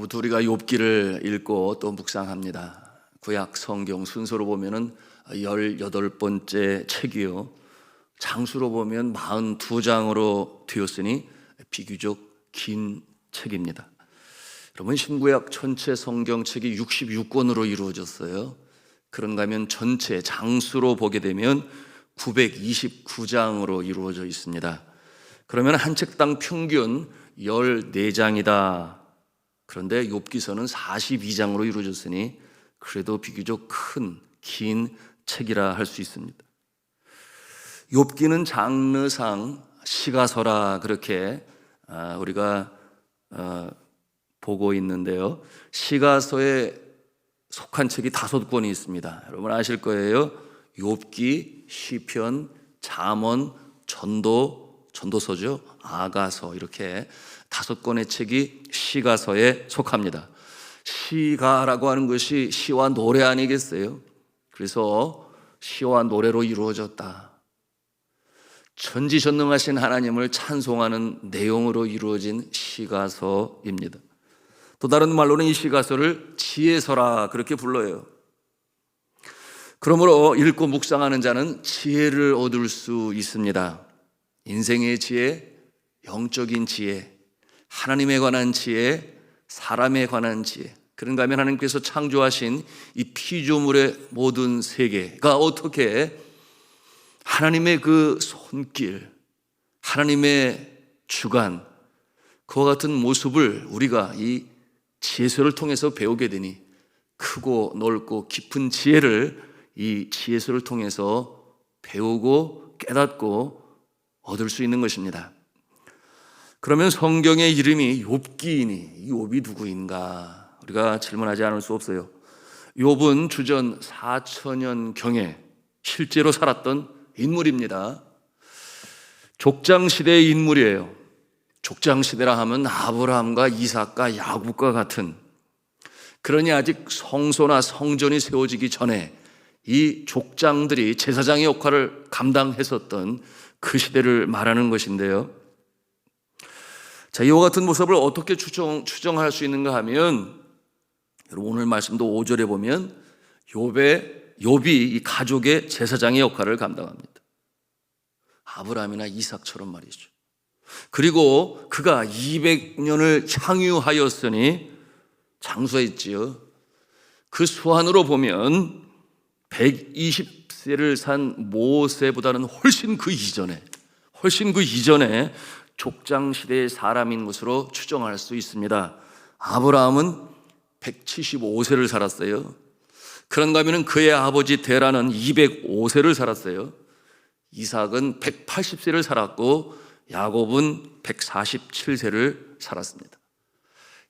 오늘부터 우리가 욥기를 읽고 또 묵상합니다. 구약 성경 순서로 보면은 18번째 책이요, 장수로 보면 42장으로 되었으니 비교적 긴 책입니다. 여러분, 신구약 전체 성경책이 66권으로 이루어졌어요. 그런가 하면 전체 장수로 보게 되면 929장으로 이루어져 있습니다. 그러면 한 책당 평균 14장이다. 그런데 욥기서는 42장으로 이루어졌으니 그래도 비교적 긴 책이라 할 수 있습니다. 욥기는 장르상 시가서라 그렇게 우리가 보고 있는데요, 시가서에 속한 책이 5권이 있습니다. 여러분 아실 거예요. 욥기, 시편, 잠언, 전도서죠, 아가서, 이렇게 5권의 책이 시가서에 속합니다. 시가라고 하는 것이 시와 노래 아니겠어요? 그래서 시와 노래로 이루어졌다. 전지전능하신 하나님을 찬송하는 내용으로 이루어진 시가서입니다. 또 다른 말로는 이 시가서를 지혜서라 그렇게 불러요. 그러므로 읽고 묵상하는 자는 지혜를 얻을 수 있습니다. 인생의 지혜, 영적인 지혜, 하나님에 관한 지혜, 사람에 관한 지혜. 그런가 하면 하나님께서 창조하신 이 피조물의 모든 세계가 어떻게 하나님의 그 손길, 하나님의 주관, 그와 같은 모습을 우리가 이 지혜서를 통해서 배우게 되니 크고 넓고 깊은 지혜를 이 지혜서를 통해서 배우고 깨닫고 얻을 수 있는 것입니다. 그러면 성경의 이름이 욥기이니 이 욥이 누구인가? 우리가 질문하지 않을 수 없어요. 욥은 주전 4000년경에 실제로 살았던 인물입니다. 족장시대의 인물이에요. 족장시대라 하면 아브라함과 이삭과 야곱과 같은, 그러니 아직 성소나 성전이 세워지기 전에 이 족장들이 제사장의 역할을 감당했었던 그 시대를 말하는 것인데요, 자, 이와 같은 모습을 어떻게 추정할 수 있는가 하면, 여러분 오늘 말씀도 5절에 보면 욥이 이 가족의 제사장의 역할을 감당합니다. 아브라함이나 이삭처럼 말이죠. 그리고 그가 200년을 향유하였으니 장수했지요. 그 수한으로 보면 120세를 산 모세보다는 훨씬 그 이전에 족장시대의 사람인 것으로 추정할 수 있습니다. 아브라함은 175세를 살았어요. 그런가 하면 그의 아버지 데라는 205세를 살았어요. 이삭은 180세를 살았고 야곱은 147세를 살았습니다.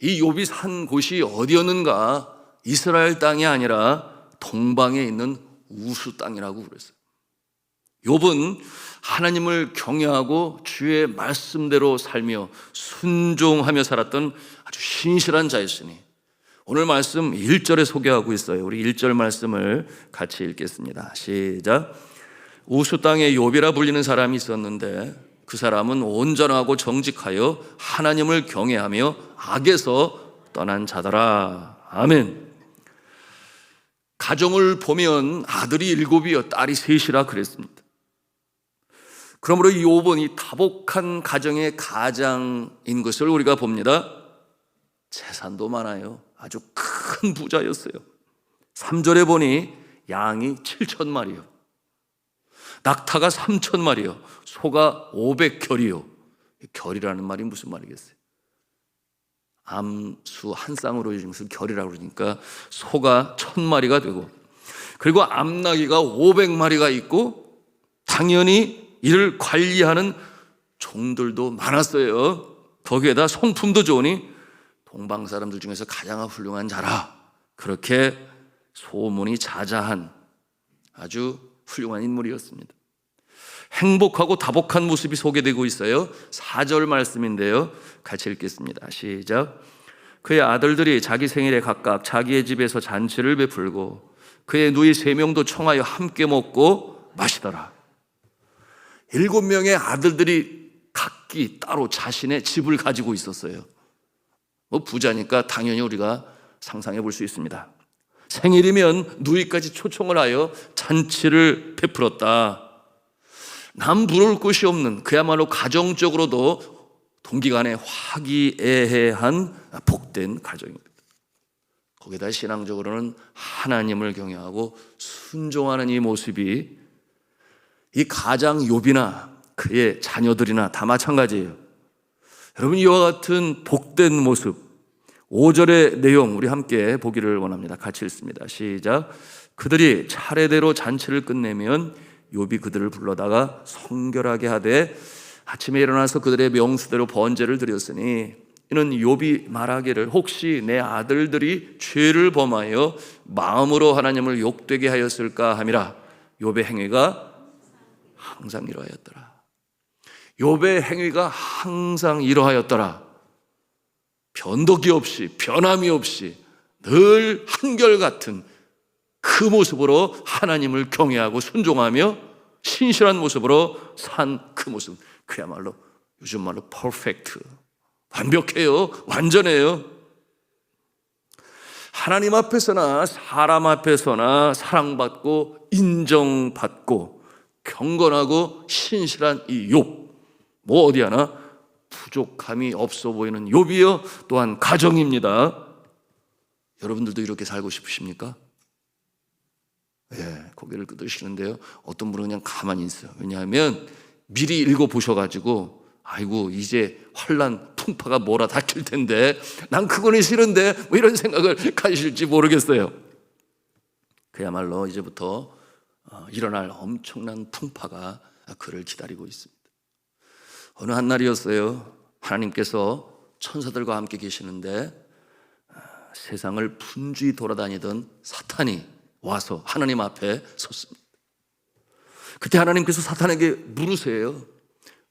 이 욥이 산 곳이 어디였는가? 이스라엘 땅이 아니라 동방에 있는 우스 땅이라고 그랬어요. 욥은 하나님을 경외하고 주의 말씀대로 살며 순종하며 살았던 아주 신실한 자였으니 오늘 말씀 1절에 소개하고 있어요. 우리 1절 말씀을 같이 읽겠습니다. 시작. 우스 땅에 욥이라 불리는 사람이 있었는데 그 사람은 온전하고 정직하여 하나님을 경외하며 악에서 떠난 자더라. 아멘. 가정을 보면 아들이 7이요 딸이 3이라 그랬습니다. 그러므로 이 욥은 이 다복한 가정의 가장인 것을 우리가 봅니다. 재산도 많아요. 아주 큰 부자였어요. 3절에 보니 양이 7,000마리요, 낙타가 3,000마리요, 소가 500결이요. 결이라는 말이 무슨 말이겠어요? 암수 한 쌍으로 이런 것을 결이라고 그러니까 소가 1,000마리가 되고, 그리고 암나귀가 500마리가 있고, 당연히 이를 관리하는 종들도 많았어요. 거기에다 성품도 좋으니 동방 사람들 중에서 가장 훌륭한 자라, 그렇게 소문이 자자한 아주 훌륭한 인물이었습니다. 행복하고 다복한 모습이 소개되고 있어요. 4절 말씀인데요, 같이 읽겠습니다. 시작. 그의 아들들이 자기 생일에 각각 자기의 집에서 잔치를 베풀고 그의 누이 3명도 청하여 함께 먹고 마시더라. 7명의 아들들이 각기 따로 자신의 집을 가지고 있었어요. 뭐 부자니까 당연히 우리가 상상해 볼 수 있습니다. 생일이면 누이까지 초청을 하여 잔치를 베풀었다. 남 부러울 곳이 없는, 그야말로 가정적으로도 동기간에 화기애애한 복된 가정입니다. 거기다 신앙적으로는 하나님을 경외하고 순종하는 이 모습이 이 가장 욥이나 그의 자녀들이나 다 마찬가지예요. 여러분, 이와 같은 복된 모습, 5절의 내용 우리 함께 보기를 원합니다. 같이 읽습니다. 시작. 그들이 차례대로 잔치를 끝내면 욥이 그들을 불러다가 성결하게 하되 아침에 일어나서 그들의 명수대로 번제를 드렸으니 이는 욥이 말하기를 혹시 내 아들들이 죄를 범하여 마음으로 하나님을 욕되게 하였을까 함이라. 욥의 행위가 항상 이러하였더라. 욥의 행위가 항상 이러하였더라. 변덕이 없이 변함이 없이 늘 한결같은 그 모습으로 하나님을 경외하고 순종하며 신실한 모습으로 산 그 모습, 그야말로 요즘 말로 퍼펙트, 완벽해요. 완전해요. 하나님 앞에서나 사람 앞에서나 사랑받고 인정받고 경건하고 신실한 이 욥, 뭐 어디 하나 부족함이 없어 보이는 욥이요 또한 가정입니다. 여러분들도 이렇게 살고 싶으십니까? 예, 고개를 끄덕이시는데요, 어떤 분은 그냥 가만히 있어요. 왜냐하면 미리 읽어보셔가지고 아이고 이제 환난 풍파가 몰아닥칠 텐데 난 그거는 싫은데 뭐 이런 생각을 가지실지 모르겠어요. 그야말로 이제부터 일어날 엄청난 풍파가 그를 기다리고 있습니다. 어느 한 날이었어요. 하나님께서 천사들과 함께 계시는데 세상을 분주히 돌아다니던 사탄이 와서 하나님 앞에 섰습니다. 그때 하나님께서 사탄에게 물으세요.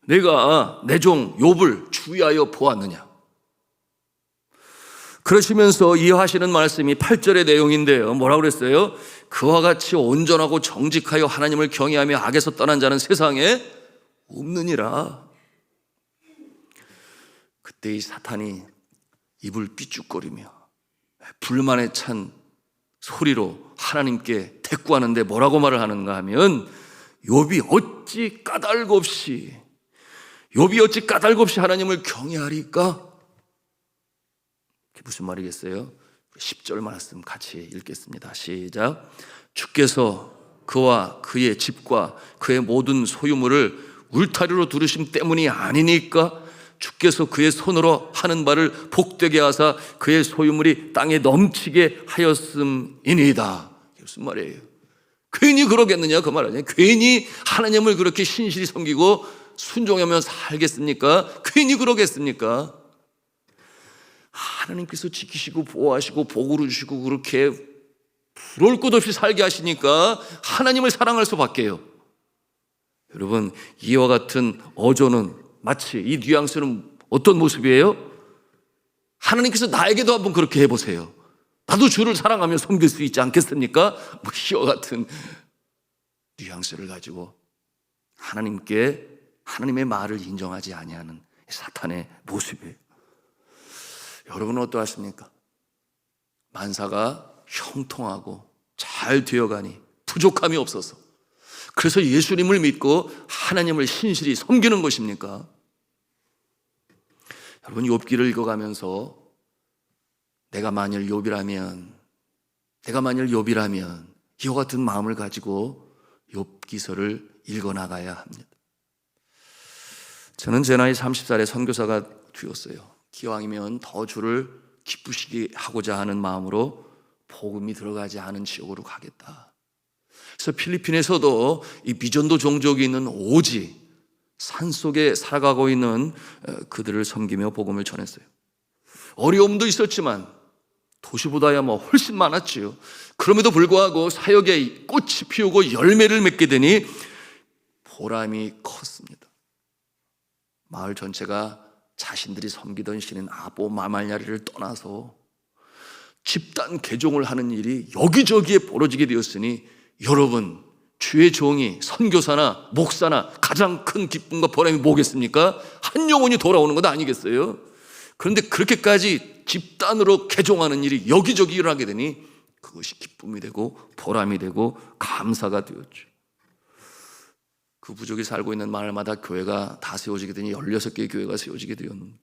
내가 내 종 욥을 주의하여 보았느냐? 그러시면서 이어하시는 말씀이 8절의 내용인데요, 뭐라고 그랬어요? 그와 같이 온전하고 정직하여 하나님을 경외하며 악에서 떠난 자는 세상에 없느니라. 그때 이 사탄이 입을 삐죽거리며 불만에 찬 소리로 하나님께 대꾸하는데 뭐라고 말을 하는가 하면 욥이 어찌 까닭 없이 하나님을 경외하리까? 그게 무슨 말이겠어요? 10절 말씀 같이 읽겠습니다. 시작. 주께서 그와 그의 집과 그의 모든 소유물을 울타리로 두르심 때문이 아니니까? 주께서 그의 손으로 하는 바를 복되게 하사 그의 소유물이 땅에 넘치게 하였음이니이다. 무슨 말이에요? 괜히 그러겠느냐 그 말 아니에요? 괜히 하나님을 그렇게 신실히 섬기고 순종하며 살겠습니까? 괜히 그러겠습니까? 하나님께서 지키시고 보호하시고 복을 주시고 그렇게 부러울 것 없이 살게 하시니까 하나님을 사랑할 수밖에요. 여러분, 이와 같은 어조는 마치 이 뉘앙스는 어떤 모습이에요? 하나님께서 나에게도 한번 그렇게 해보세요. 나도 주를 사랑하며 섬길 수 있지 않겠습니까? 뭐 이와 같은 뉘앙스를 가지고 하나님의 말을 인정하지 아니하는 사탄의 모습이에요. 여러분은 어떠하십니까? 만사가 형통하고 잘 되어가니 부족함이 없어서 그래서 예수님을 믿고 하나님을 신실히 섬기는 것입니까? 여러분, 욥기를 읽어가면서 내가 만일 욥이라면 이와 같은 마음을 가지고 욥기서를 읽어나가야 합니다. 저는 제 나이 30살에 선교사가 되었어요. 기왕이면 더 주를 기쁘시게 하고자 하는 마음으로 복음이 들어가지 않은 지역으로 가겠다. 그래서 필리핀에서도 이 비전도 종족이 있는 오지 산속에 살아가고 있는 그들을 섬기며 복음을 전했어요. 어려움도 있었지만 도시보다야 뭐 훨씬 많았지요. 그럼에도 불구하고 사역에 꽃이 피우고 열매를 맺게 되니 보람이 컸습니다. 마을 전체가 자신들이 섬기던 신인 아보 마말야리를 떠나서 집단 개종을 하는 일이 여기저기에 벌어지게 되었으니 여러분, 주의 종이 선교사나 목사나 가장 큰 기쁨과 보람이 뭐겠습니까? 한 영혼이 돌아오는 것 아니겠어요? 그런데 그렇게까지 집단으로 개종하는 일이 여기저기 일어나게 되니 그것이 기쁨이 되고 보람이 되고 감사가 되었죠. 그 부족이 살고 있는 마을마다 교회가 다 세워지게 되니 16개의 교회가 세워지게 되었는데,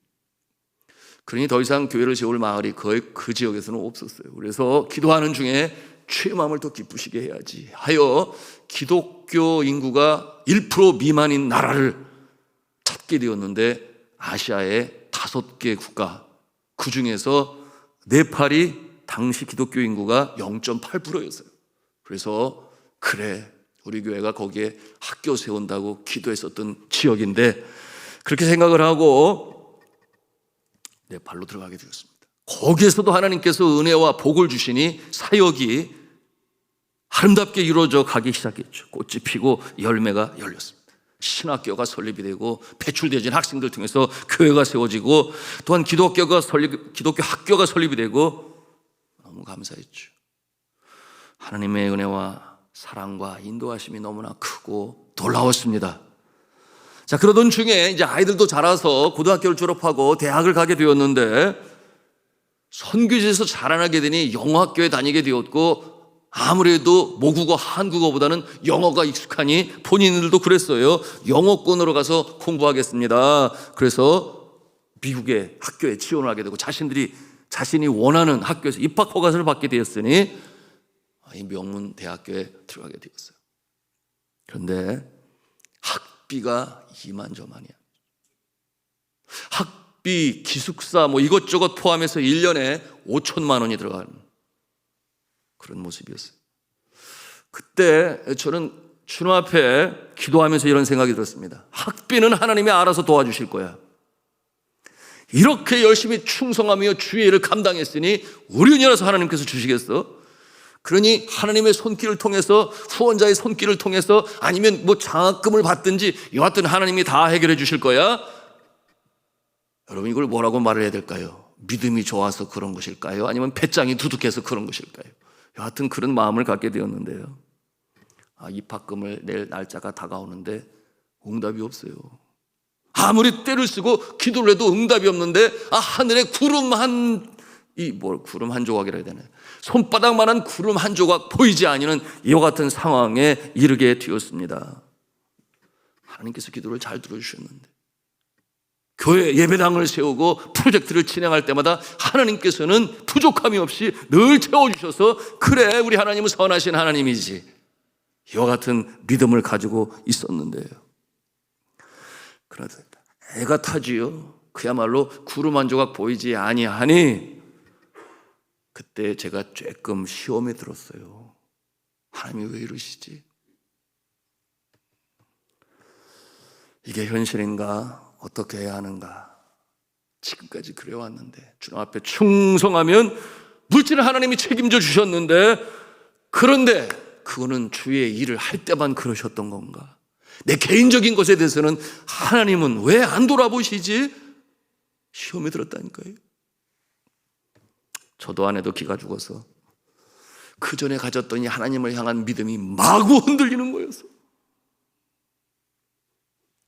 그러니 더 이상 교회를 세울 마을이 거의 그 지역에서는 없었어요. 그래서 기도하는 중에 주의 마음을 더 기쁘시게 해야지 하여 기독교 인구가 1% 미만인 나라를 찾게 되었는데, 아시아의 5개 국가, 그 중에서 네팔이 당시 기독교 인구가 0.8%였어요. 그래서 그래, 우리 교회가 거기에 학교 세운다고 기도했었던 지역인데, 그렇게 생각을 하고 네팔로 들어가게 되었습니다. 거기에서도 하나님께서 은혜와 복을 주시니 사역이 아름답게 이루어져 가기 시작했죠. 꽃이 피고 열매가 열렸습니다. 신학교가 설립이 되고 배출되어진 학생들 통해서 교회가 세워지고, 또한 기독교 학교가 설립이 되고, 너무 감사했죠. 하나님의 은혜와 사랑과 인도하심이 너무나 크고 놀라웠습니다. 자, 그러던 중에 이제 아이들도 자라서 고등학교를 졸업하고 대학을 가게 되었는데, 선교지에서 자라나게 되니 영어학교에 다니게 되었고, 아무래도 모국어 한국어보다는 영어가 익숙하니 본인들도 그랬어요. 영어권으로 가서 공부하겠습니다. 그래서 미국의 학교에 지원을 하게 되고 자신이 원하는 학교에서 입학 허가서를 받게 되었으니 이 명문 대학교에 들어가게 되었어요. 그런데 학비가 이만저만이야. 학비, 기숙사 이것저것 포함해서 1년에 5천만 원이 들어가는 그런 모습이었어요. 그때 저는 주님 앞에 기도하면서 이런 생각이 들었습니다. 학비는 하나님이 알아서 도와주실 거야. 이렇게 열심히 충성하며 주의 일을 감당했으니 우리은이라서 하나님께서 주시겠어? 그러니 하나님의 손길을 통해서, 후원자의 손길을 통해서, 아니면 장학금을 받든지 여하튼 하나님이 다 해결해 주실 거야. 여러분, 이걸 뭐라고 말을 해야 될까요? 믿음이 좋아서 그런 것일까요? 아니면 배짱이 두둑해서 그런 것일까요? 여하튼 그런 마음을 갖게 되었는데요. 입학금을 낼 날짜가 다가오는데 응답이 없어요. 아무리 때를 쓰고 기도를 해도 응답이 없는데, 하늘에 구름 한 조각이라 해야 되나, 손바닥만한 구름 한 조각 보이지 아니는 이와 같은 상황에 이르게 되었습니다. 하나님께서 기도를 잘 들어주셨는데, 교회 예배당을 세우고 프로젝트를 진행할 때마다 하나님께서는 부족함이 없이 늘 채워주셔서, 그래, 우리 하나님은 선하신 하나님이지, 이와 같은 믿음을 가지고 있었는데요. 그러다 애가 타지요. 그야말로 구름 한 조각 보이지 아니하니, 그때 제가 조금 시험에 들었어요. 하나님이 왜 이러시지? 이게 현실인가? 어떻게 해야 하는가? 지금까지 그래왔는데, 주님 앞에 충성하면 물질을 하나님이 책임져 주셨는데, 그런데 그거는 주의 일을 할 때만 그러셨던 건가? 내 개인적인 것에 대해서는 하나님은 왜 안 돌아보시지? 시험에 들었다니까요. 저도 아내도 기가 죽어서 그 전에 가졌던 이 하나님을 향한 믿음이 마구 흔들리는 거였어.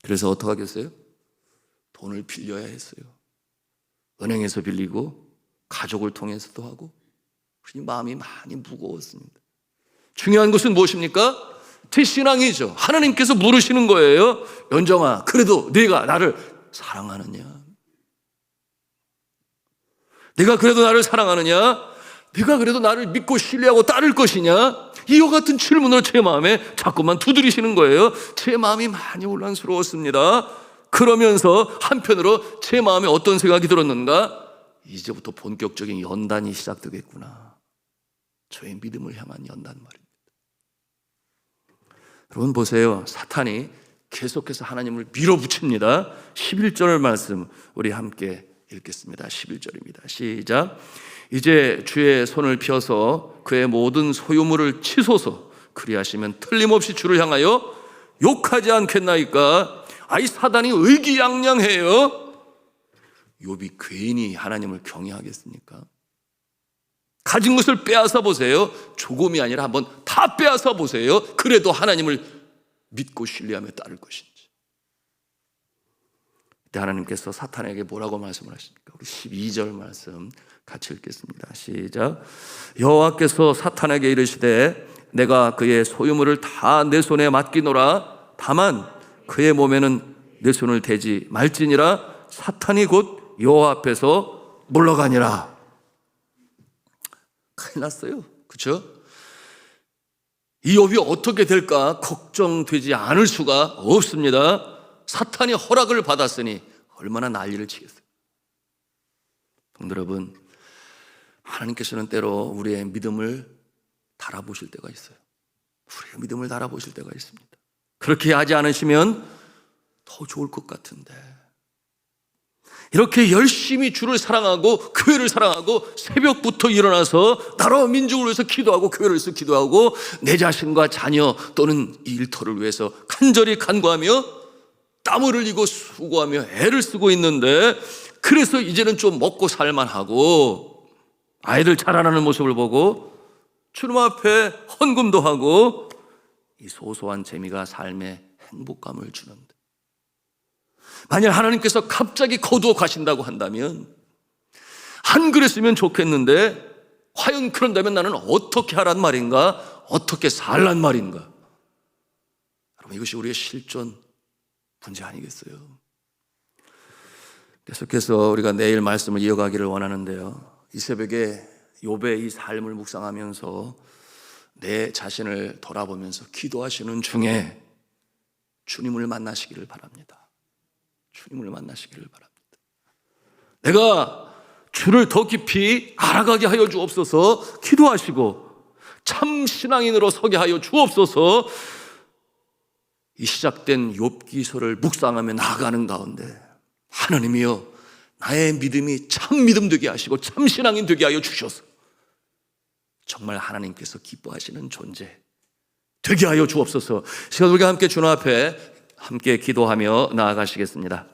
그래서 어떡하겠어요? 돈을 빌려야 했어요. 은행에서 빌리고 가족을 통해서도 하고, 그러니 마음이 많이 무거웠습니다. 중요한 것은 무엇입니까? 제 신앙이죠. 하나님께서 물으시는 거예요. 연정아, 그래도 네가 나를 사랑하느냐? 네가 그래도 나를 사랑하느냐? 네가 그래도 나를 믿고 신뢰하고 따를 것이냐? 이와 같은 질문으로 제 마음에 자꾸만 두드리시는 거예요. 제 마음이 많이 혼란스러웠습니다. 그러면서 한편으로 제 마음에 어떤 생각이 들었는가? 이제부터 본격적인 연단이 시작되겠구나. 저의 믿음을 향한 연단 말입니다. 여러분 보세요. 사탄이 계속해서 하나님을 밀어붙입니다. 11절 말씀 우리 함께 읽겠습니다. 11절입니다. 시작. 이제 주의 손을 펴서 그의 모든 소유물을 치소서. 그리하시면 틀림없이 주를 향하여 욕하지 않겠나이까? 아이 사단이 의기양양해요. 욥이 괜히 하나님을 경외하겠습니까? 가진 것을 빼앗아 보세요. 조금이 아니라 한번 다 빼앗아 보세요. 그래도 하나님을 믿고 신뢰하며 따를 것인지. 그때 하나님께서 사탄에게 뭐라고 말씀을 하십니까? 우리 12절 말씀 같이 읽겠습니다. 시작. 여호와께서 사탄에게 이르시되 내가 그의 소유물을 다 내 손에 맡기노라. 다만 그의 몸에는 내 손을 대지 말지니라. 사탄이 곧 여호와 앞에서 물러가니라. 큰일 났어요. 그렇죠? 이욥이 어떻게 될까 걱정되지 않을 수가 없습니다. 사탄이 허락을 받았으니 얼마나 난리를 치겠어요. 성도 여러분, 하나님께서는 때로 우리의 믿음을 달아보실 때가 있어요. 우리의 믿음을 달아보실 때가 있습니다. 그렇게 하지 않으시면 더 좋을 것 같은데, 이렇게 열심히 주를 사랑하고 교회를 사랑하고 새벽부터 일어나서 나라와 민족을 위해서 기도하고 교회를 위해서 기도하고 내 자신과 자녀 또는 이 일터를 위해서 간절히 간구하며 땀을 흘리고 수고하며 애를 쓰고 있는데, 그래서 이제는 좀 먹고 살만하고 아이들 자라나는 모습을 보고 주님 앞에 헌금도 하고 이 소소한 재미가 삶의 행복감을 주는데, 만약 하나님께서 갑자기 거두어 가신다고 한다면 안 그랬으면 좋겠는데, 과연 그런다면 나는 어떻게 하란 말인가? 어떻게 살란 말인가? 여러분, 이것이 우리의 실존 문제 아니겠어요? 계속해서 우리가 내일 말씀을 이어가기를 원하는데요, 이 새벽에 욥의 이 삶을 묵상하면서 내 자신을 돌아보면서 기도하시는 중에 주님을 만나시기를 바랍니다. 주님을 만나시기를 바랍니다. 내가 주를 더 깊이 알아가게 하여 주옵소서 기도하시고 참 신앙인으로 서게 하여 주옵소서. 이 시작된 욥기서를 묵상하며 나아가는 가운데 하나님이여, 나의 믿음이 참 믿음 되게 하시고 참 신앙인 되게 하여 주셔서 정말 하나님께서 기뻐하시는 존재 되게 하여 주옵소서. 시간 우리가 함께 주님 앞에 함께 기도하며 나아가시겠습니다.